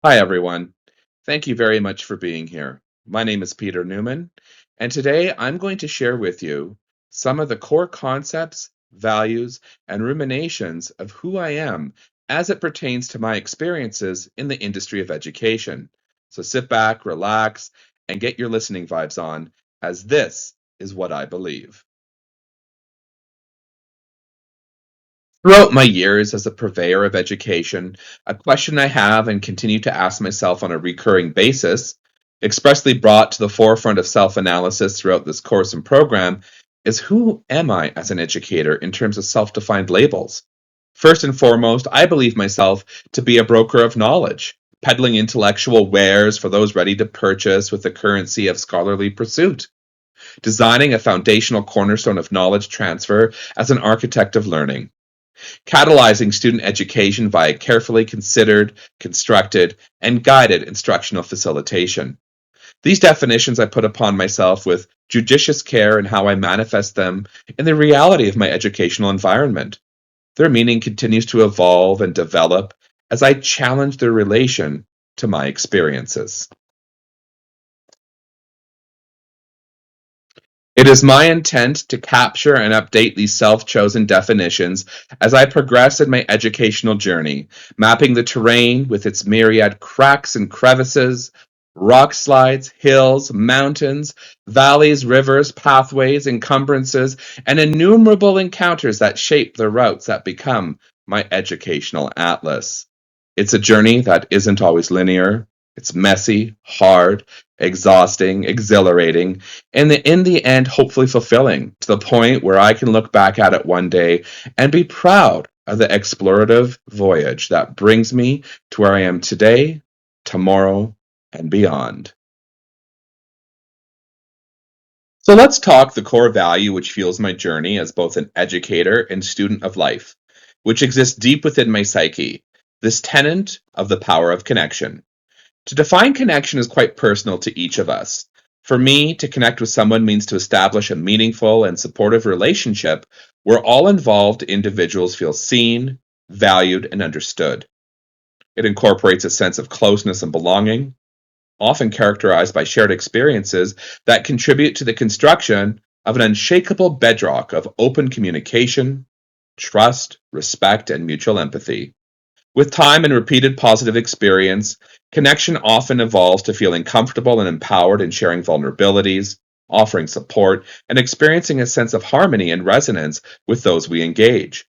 Hi, everyone. Thank you very much for being here. My name is Peter Newman, and today I'm going to share with you some of the core concepts, values, and ruminations of who I am as it pertains to my experiences in the industry of education. So sit back, relax, and get your listening vibes on, as this is what I believe. Throughout my years as a purveyor of education, a question I have and continue to ask myself on a recurring basis, expressly brought to the forefront of self analysis throughout this course and program, is who am I as an educator in terms of self defined labels? First and foremost, I believe myself to be a broker of knowledge, peddling intellectual wares for those ready to purchase with the currency of scholarly pursuit, designing a foundational cornerstone of knowledge transfer as an architect of learning, catalyzing student education via carefully considered, constructed, and guided instructional facilitation. These definitions I put upon myself with judicious care in how I manifest them in the reality of my educational environment. Their meaning continues to evolve and develop as I challenge their relation to my experiences. It is my intent to capture and update these self chosen definitions as I progress in my educational journey, mapping the terrain with its myriad cracks and crevices, rock slides, hills, mountains, valleys, rivers, pathways, encumbrances, and innumerable encounters that shape the routes that become my educational atlas. It's a journey that isn't always linear. It's messy, hard, exhausting, exhilarating, and in the end, hopefully fulfilling to the point where I can look back at it one day and be proud of the explorative voyage that brings me to where I am today, tomorrow, and beyond. So let's talk the core value which fuels my journey as both an educator and student of life, which exists deep within my psyche, this tenet of the power of connection. To define connection is quite personal to each of us. For me, to connect with someone means to establish a meaningful and supportive relationship where all involved individuals feel seen, valued, and understood. It incorporates a sense of closeness and belonging, often characterized by shared experiences that contribute to the construction of an unshakable bedrock of open communication, trust, respect, and mutual empathy. With time and repeated positive experience, connection often evolves to feeling comfortable and empowered in sharing vulnerabilities, offering support, and experiencing a sense of harmony and resonance with those we engage.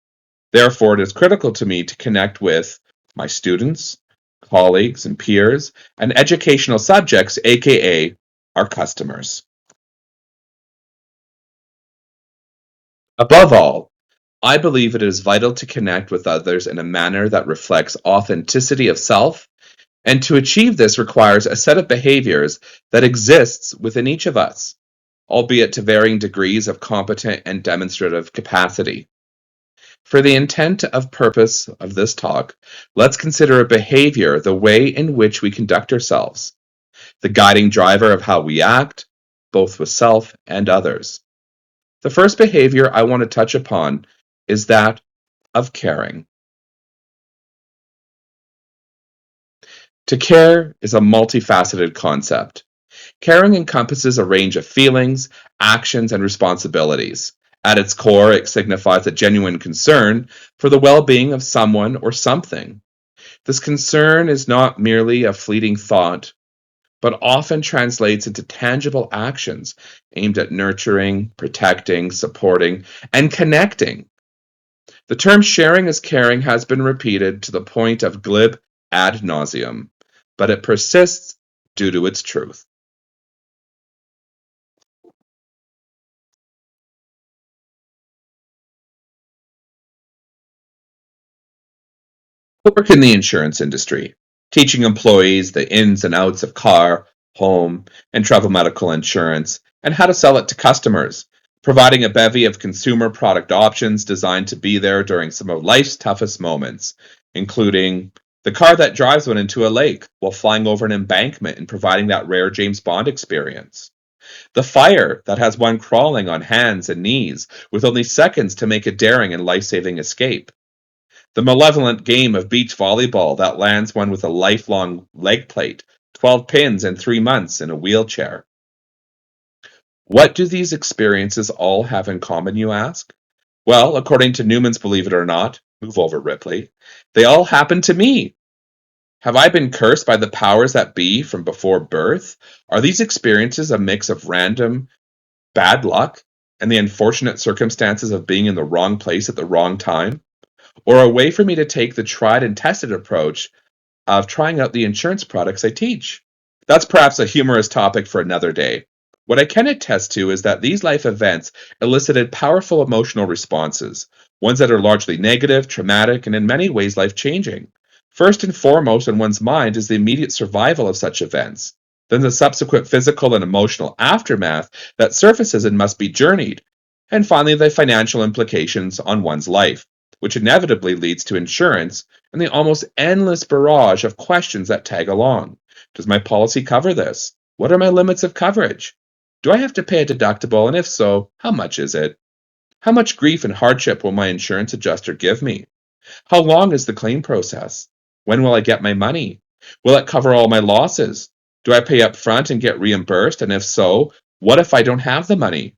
Therefore, it is critical to me to connect with my students, colleagues, and peers, and educational subjects, aka our customers. Above all, I believe it is vital to connect with others in a manner that reflects authenticity of self. And to achieve this requires a set of behaviors that exists within each of us, albeit to varying degrees of competent and demonstrative capacity. For the intent of purpose of this talk, let's consider a behavior the way in which we conduct ourselves, the guiding driver of how we act, both with self and others. The first behavior I want to touch upon is that of caring. To care is a multifaceted concept. Caring encompasses a range of feelings, actions, and responsibilities. At its core, it signifies a genuine concern for the well being of someone or something. This concern is not merely a fleeting thought, but often translates into tangible actions aimed at nurturing, protecting, supporting, and connecting. The term sharing is caring has been repeated to the point of glib ad nauseum, but it persists due to its truth. I work in the insurance industry, teaching employees the ins and outs of car, home, and travel medical insurance, and how to sell it to customers, providing a bevy of consumer product options designed to be there during some of life's toughest moments, including the car that drives one into a lake while flying over an embankment and providing that rare James Bond experience. The fire that has one crawling on hands and knees with only seconds to make a daring and life saving escape. The malevolent game of beach volleyball that lands one with a lifelong leg plate, 12 pins in 3 months in a wheelchair. What do these experiences all have in common, you ask? Well, according to Newman's Believe It or Not, move over, Ripley, they all happened to me. Have I been cursed by the powers that be from before birth? Are these experiences a mix of random bad luck and the unfortunate circumstances of being in the wrong place at the wrong time? Or a way for me to take the tried and tested approach of trying out the insurance products I teach? That's perhaps a humorous topic for another day. What I can attest to is that these life events elicited powerful emotional responses, ones that are largely negative, traumatic, and in many ways life changing. First and foremost in one's mind is the immediate survival of such events, then the subsequent physical and emotional aftermath that surfaces and must be journeyed, and finally the financial implications on one's life, which inevitably leads to insurance and the almost endless barrage of questions that tag along. Does my policy cover this? What are my limits of coverage? Do I have to pay a deductible, and if so, how much is it? How much grief and hardship will my insurance adjuster give me? How long is the claim process? When will I get my money? Will it cover all my losses? Do I pay up front and get reimbursed? And if so, what if I don't have the money?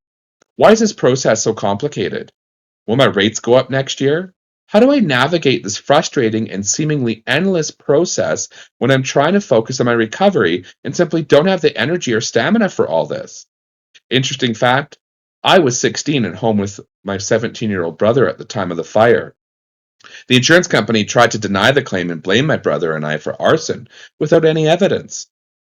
Why is this process so complicated? Will my rates go up next year? How do I navigate this frustrating and seemingly endless process when I'm trying to focus on my recovery and simply don't have the energy or stamina for all this? Interesting fact, I was 16 at home with my 17-year-old brother at the time of the fire. The insurance company tried to deny the claim and blame my brother and I for arson without any evidence.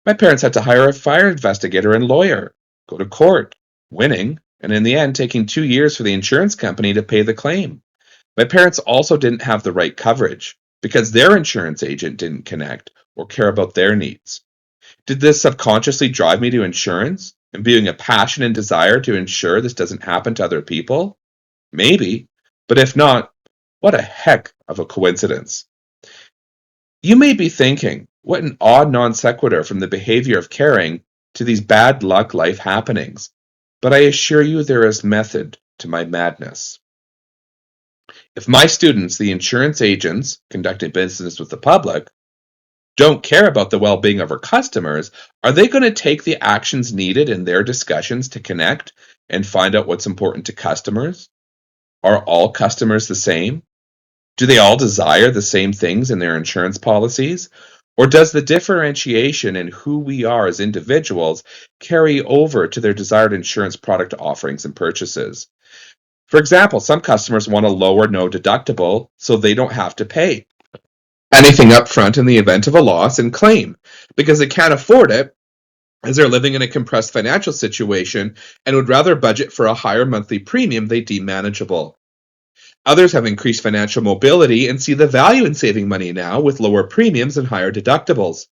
My parents had to hire a fire investigator and lawyer, go to court, winning, and in the end taking 2 years for the insurance company to pay the claim. My parents also didn't have the right coverage because their insurance agent didn't connect or care about their needs. Did this subconsciously drive me to insurance and being a passion and desire to ensure this doesn't happen to other people? Maybe, but if not, what a heck of a coincidence. You may be thinking, what an odd non sequitur from the behavior of caring to these bad luck life happenings. But I assure you there is method to my madness. If my students, the insurance agents conducting business with the public, don't care about the well being of our customers, are they going to take the actions needed in their discussions to connect and find out what's important to customers? Are all customers the same? Do they all desire the same things in their insurance policies? Or does the differentiation in who we are as individuals carry over to their desired insurance product offerings and purchases? For example, some customers want a low or no deductible so they don't have to pay anything up front in the event of a loss and claim because they can't afford it as they're living in a compressed financial situation and would rather budget for a higher monthly premium they deem manageable. Others have increased financial mobility and see the value in saving money now with lower premiums and higher deductibles,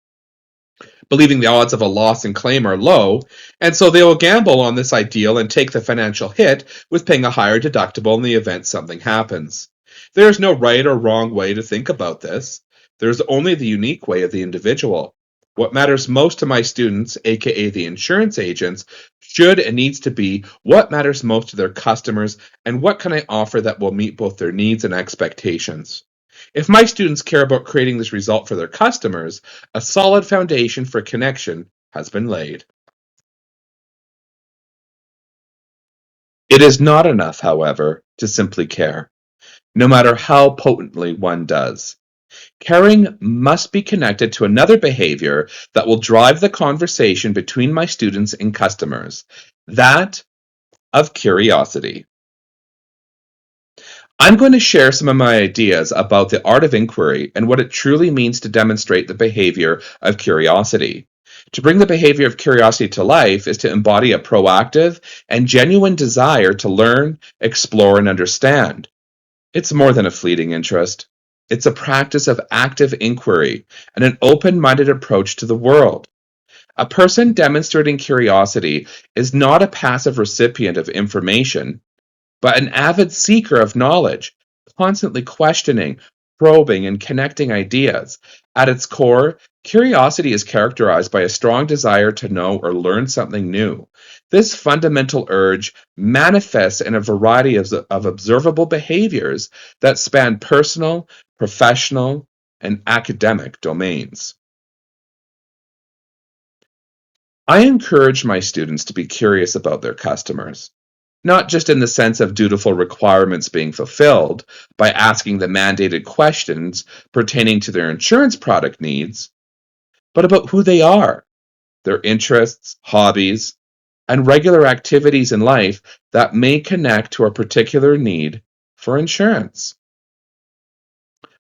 believing the odds of a loss and claim are low, and so they will gamble on this ideal and take the financial hit with paying a higher deductible in the event something happens. There is no right or wrong way to think about this. There is only the unique way of the individual. What matters most to my students, aka the insurance agents, should and needs to be what matters most to their customers and what can I offer that will meet both their needs and expectations. If my students care about creating this result for their customers, a solid foundation for connection has been laid. It is not enough, however, to simply care, no matter how potently one does. Caring must be connected to another behavior that will drive the conversation between my students and customers, that of curiosity. I'm going to share some of my ideas about the art of inquiry and what it truly means to demonstrate the behavior of curiosity. To bring the behavior of curiosity to life is to embody a proactive and genuine desire to learn, explore, and understand. It's more than a fleeting interest. It's a practice of active inquiry and an open minded approach to the world. A person demonstrating curiosity is not a passive recipient of information, but an avid seeker of knowledge, constantly questioning, probing, and connecting ideas. At its core, Curiosity is characterized by a strong desire to know or learn something new. This fundamental urge manifests in a variety of observable behaviors that span personal, professional, and academic domains. I encourage my students to be curious about their customers, not just in the sense of dutiful requirements being fulfilled by asking the mandated questions pertaining to their insurance product needs, but about who they are, their interests, hobbies, and regular activities in life that may connect to a particular need for insurance.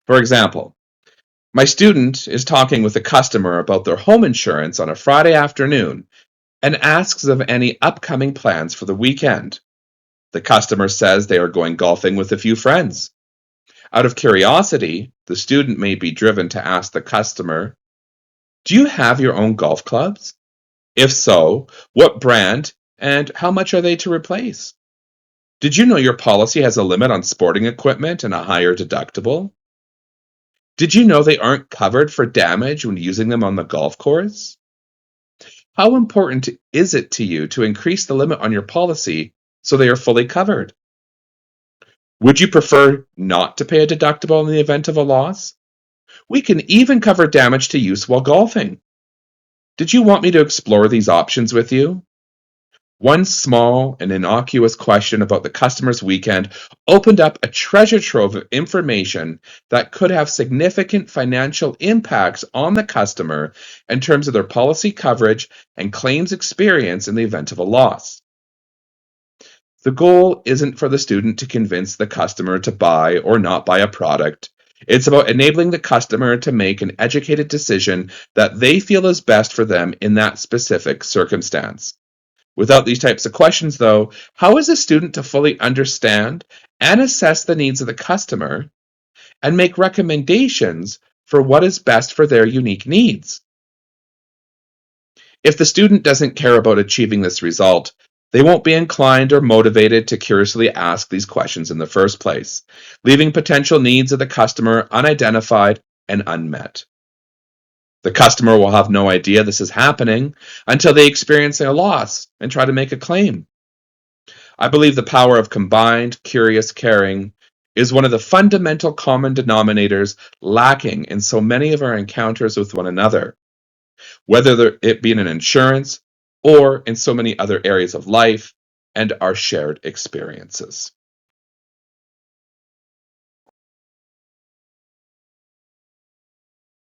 For example, my student is talking with a customer about their home insurance on a Friday afternoon and asks of any upcoming plans for the weekend. The customer says they are going golfing with a few friends. Out of curiosity, the student may be driven to ask the customer, "Do you have your own golf clubs? If so, what brand and how much are they to replace? Did you know your policy has a limit on sporting equipment and a higher deductible? Did you know they aren't covered for damage when using them on the golf course? How important is it to you to increase the limit on your policy so they are fully covered? Would you prefer not to pay a deductible in the event of a loss? We can even cover damage to use while golfing. Did you want me to explore these options with you?" One small and innocuous question about the customer's weekend opened up a treasure trove of information that could have significant financial impacts on the customer in terms of their policy coverage and claims experience in the event of a loss. The goal isn't for the student to convince the customer to buy or not buy a product. It's about enabling the customer to make an educated decision that they feel is best for them in that specific circumstance. Without these types of questions, though, how is a student to fully understand and assess the needs of the customer and make recommendations for what is best for their unique needs? If the student doesn't care about achieving this result, they won't be inclined or motivated to curiously ask these questions in the first place, leaving potential needs of the customer unidentified and unmet. The customer will have no idea this is happening until they experience a loss and try to make a claim. I believe the power of combined, curious caring is one of the fundamental common denominators lacking in so many of our encounters with one another, whether it be in an insurance or in so many other areas of life and our shared experiences.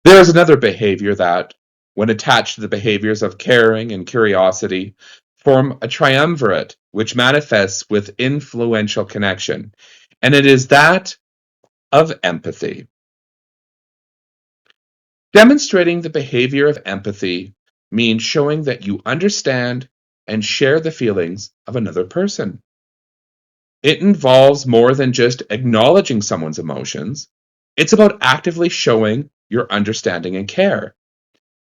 There is another behavior that, when attached to the behaviors of caring and curiosity, form a triumvirate which manifests with influential connection, and it is that of empathy. Demonstrating the behavior of empathy means showing that you understand and share the feelings of another person. It involves more than just acknowledging someone's emotions, it's about actively showing your understanding and care.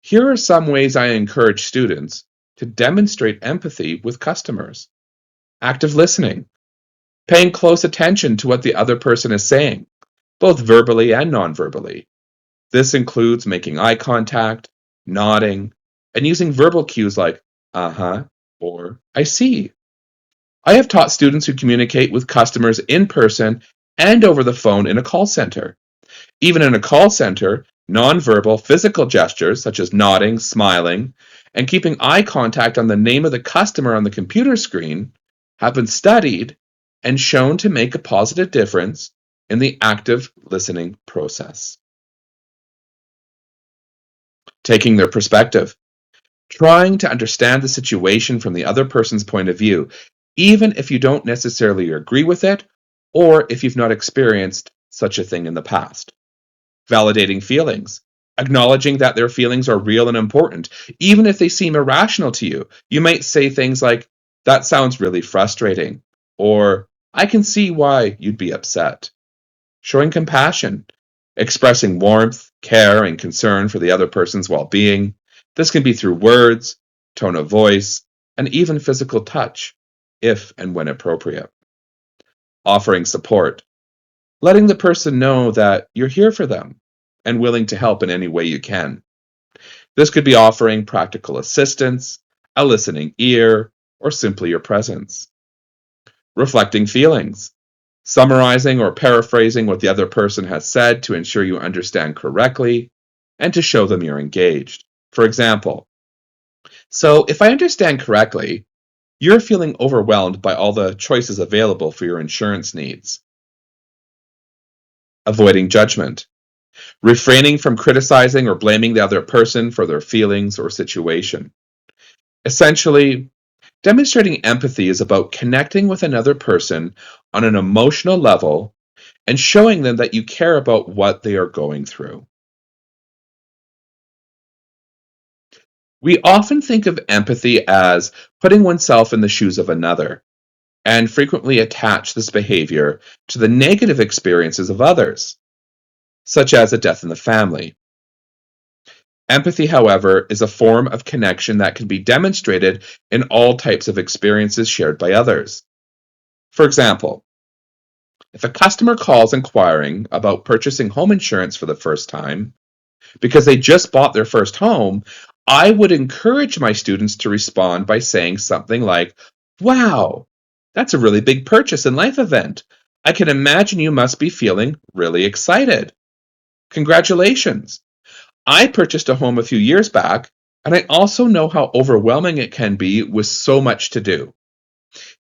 Here are some ways I encourage students to demonstrate empathy with customers: active listening, paying close attention to what the other person is saying, both verbally and non-verbally. This includes making eye contact, nodding, and using verbal cues like "uh-huh" or "I see." I have taught students who communicate with customers in person and over the phone in a call center. Even in a call center, nonverbal physical gestures such as nodding, smiling, and keeping eye contact on the name of the customer on the computer screen have been studied and shown to make a positive difference in the active listening process. Taking their perspective, trying to understand the situation from the other person's point of view, even if you don't necessarily agree with it or if you've not experienced such a thing in the past. Validating feelings, acknowledging that their feelings are real and important, even if they seem irrational to you. You might say things like, "That sounds really frustrating," or "I can see why you'd be upset." Showing compassion, expressing warmth, care, and concern for the other person's well being. This can be through words, tone of voice, and even physical touch, if and when appropriate. Offering support, letting the person know that you're here for them and willing to help in any way you can. This could be offering practical assistance, a listening ear, or simply your presence. Reflecting feelings, summarizing or paraphrasing what the other person has said to ensure you understand correctly and to show them you're engaged. For example, so if I understand correctly, you're feeling overwhelmed by all the choices available for your insurance needs. Avoiding judgment, refraining from criticizing or blaming the other person for their feelings or situation. Essentially, demonstrating empathy is about connecting with another person on an emotional level and showing them that you care about what they are going through. We often think of empathy as putting oneself in the shoes of another and frequently attach this behavior to the negative experiences of others, such as a death in the family. Empathy, however, is a form of connection that can be demonstrated in all types of experiences shared by others. For example, if a customer calls inquiring about purchasing home insurance for the first time because they just bought their first home, I would encourage my students to respond by saying something like, "Wow, that's a really big purchase and life event. I can imagine you must be feeling really excited. Congratulations. I purchased a home a few years back, and I also know how overwhelming it can be with so much to do.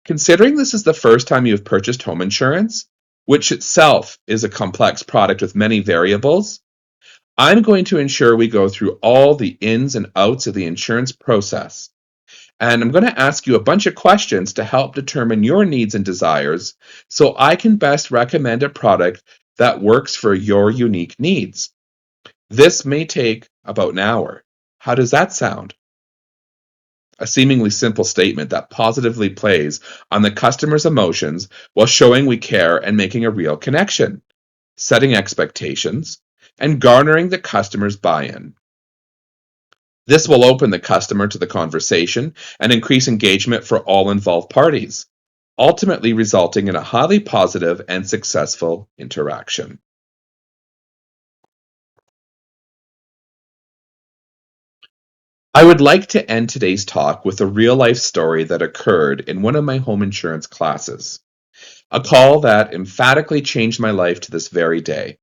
Considering this is the first time you've purchased home insurance, which itself is a complex product with many variables, I'm going to ensure we go through all the ins and outs of the insurance process. And I'm going to ask you a bunch of questions to help determine your needs and desires so I can best recommend a product that works for your unique needs. This may take about an hour. How does that sound?" A seemingly simple statement that positively plays on the customer's emotions while showing we care and making a real connection, setting expectations, and garnering the customer's buy-in. This will open the customer to the conversation and increase engagement for all involved parties, ultimately resulting in a highly positive and successful interaction. I would like to end today's talk with a real life story that occurred in one of my home insurance classes, a call that emphatically changed my life to this very day.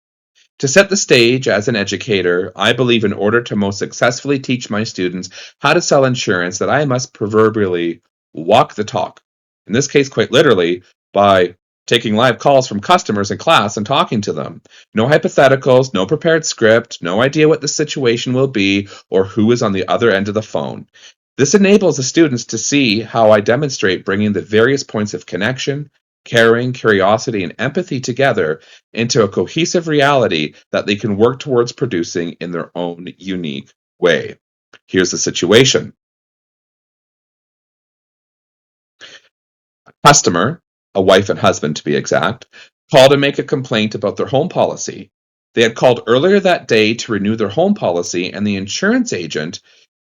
To set the stage as an educator, I believe in order to most successfully teach my students how to sell insurance that I must proverbially walk the talk. In this case, quite literally, by taking live calls from customers in class and talking to them. No hypotheticals, no prepared script, no idea what the situation will be or who is on the other end of the phone. This enables the students to see how I demonstrate bringing the various points of connection, caring, curiosity, and empathy together into a cohesive reality that they can work towards producing in their own unique way. Here's the situation. Customer, a wife and husband to be exact, called to make a complaint about their home policy. They had called earlier that day to renew their home policy, and the insurance agent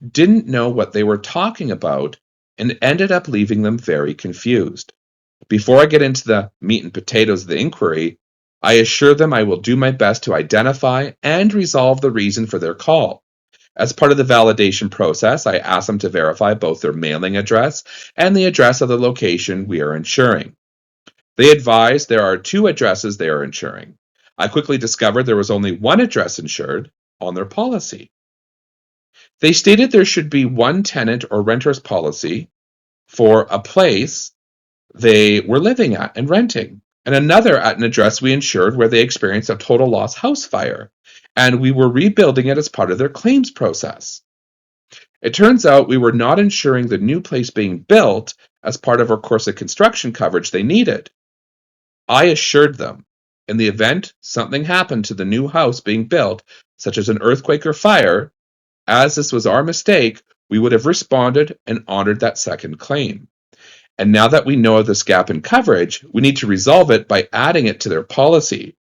didn't know what they were talking about and ended up leaving them very confused. Before I get into the meat and potatoes of the inquiry, I assure them I will do my best to identify and resolve the reason for their call. As part of the validation process, I ask them to verify both their mailing address and the address of the location we are insuring. They advised there are two addresses they are insuring. I quickly discovered there was only one address insured on their policy. They stated there should be one tenant or renter's policy for a place they were living at and renting, and another at an address we insured where they experienced a total loss house fire, and we were rebuilding it as part of their claims process. It turns out we were not insuring the new place being built as part of our course of construction coverage they needed. I assured them, in the event something happened to the new house being built, such as an earthquake or fire, as this was our mistake, we would have responded and honored that second claim. And now that we know of this gap in coverage, we need to resolve it by adding it to their policy.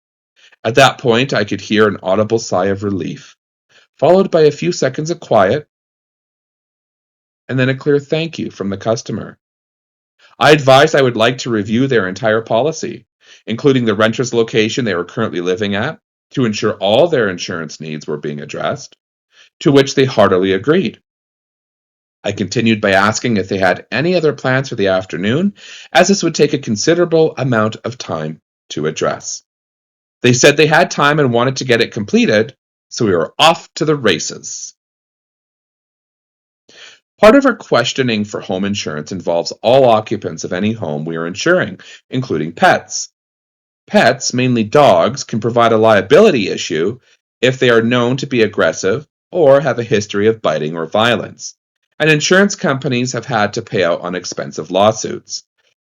At that point, I could hear an audible sigh of relief, followed by a few seconds of quiet, and then a clear thank you from the customer. I advised I would like to review their entire policy, including the renter's location they were currently living at, to ensure all their insurance needs were being addressed. to which they heartily agreed. I continued by asking if they had any other plans for the afternoon, as this would take a considerable amount of time to address. They said they had time and wanted to get it completed, so we were off to the races. Part of our questioning for home insurance involves all occupants of any home we are insuring, including pets. Pets, mainly dogs, can provide a liability issue if they are known to be aggressive or have a history of biting or violence. And insurance companies have had to pay out on expensive lawsuits.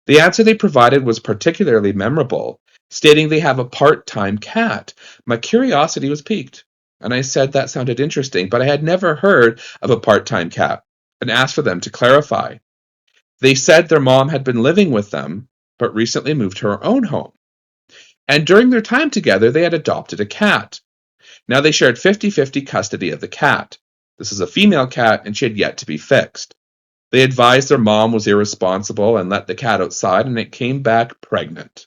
The answer they provided was particularly memorable, stating they have a part-time cat. My curiosity was piqued, and I said that sounded interesting, but I had never heard of a part-time cat, and asked for them to clarify. They said their mom had been living with them, but recently moved to her own home. And during their time together, they had adopted a cat. Now they shared 50-50 custody of the cat. This is a female cat, and she had yet to be fixed. They advised their mom was irresponsible and let the cat outside, and it came back pregnant.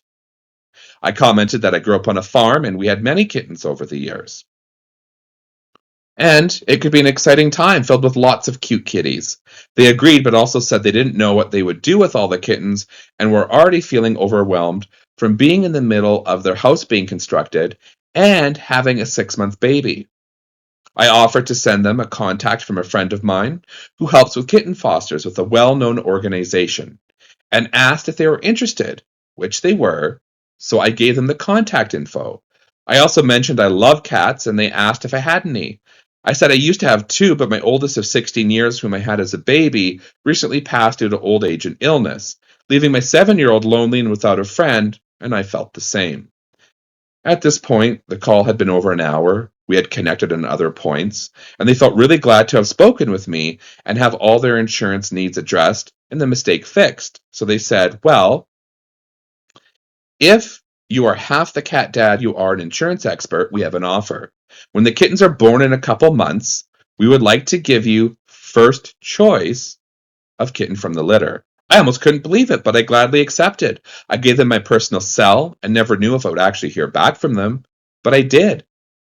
I commented that I grew up on a farm and we had many kittens over the years. And it could be an exciting time filled with lots of cute kitties. They agreed, but also said they didn't know what they would do with all the kittens and were already feeling overwhelmed from being in the middle of their house being constructed and having a 6-month baby. I offered to send them a contact from a friend of mine who helps with kitten fosters with a well-known organization, and asked if they were interested, which they were, so I gave them the contact info. I also mentioned I love cats, and they asked if I had any. I said I used to have two, but my oldest of 16 years, whom I had as a baby, recently passed due to old age and illness, leaving my 7-year-old lonely and without a friend, and I felt the same. At this point, the call had been over an hour. We had connected on other points, and they felt really glad to have spoken with me and have all their insurance needs addressed and the mistake fixed. So they said, well, if you are half the cat dad you are an insurance expert, we have an offer. When the kittens are born in a couple months, we would like to give you first choice of kitten from the litter. I almost couldn't believe it, but I gladly accepted. I gave them my personal cell and never knew if I would actually hear back from them, but I did.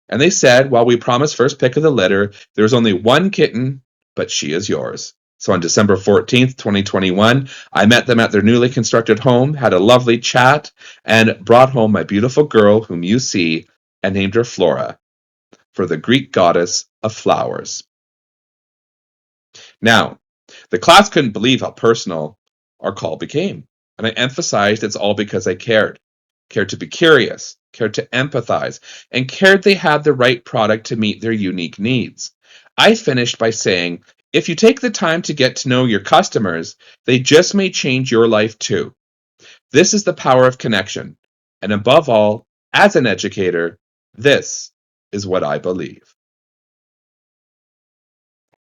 And they said, while we promised first pick of the litter, there's only one kitten, but she is yours. So on December 14th, 2021, I met them at their newly constructed home, had a lovely chat, and brought home my beautiful girl, whom you see, and named her Flora, for the Greek goddess of flowers. Now, the class couldn't believe how personal our call became, and I emphasized it's all because I cared. Cared to be curious, cared to empathize, and cared they had the right product to meet their unique needs. I finished by saying, if you take the time to get to know your customers, they just may change your life too. This is the power of connection. And above all, as an educator, this is what I believe.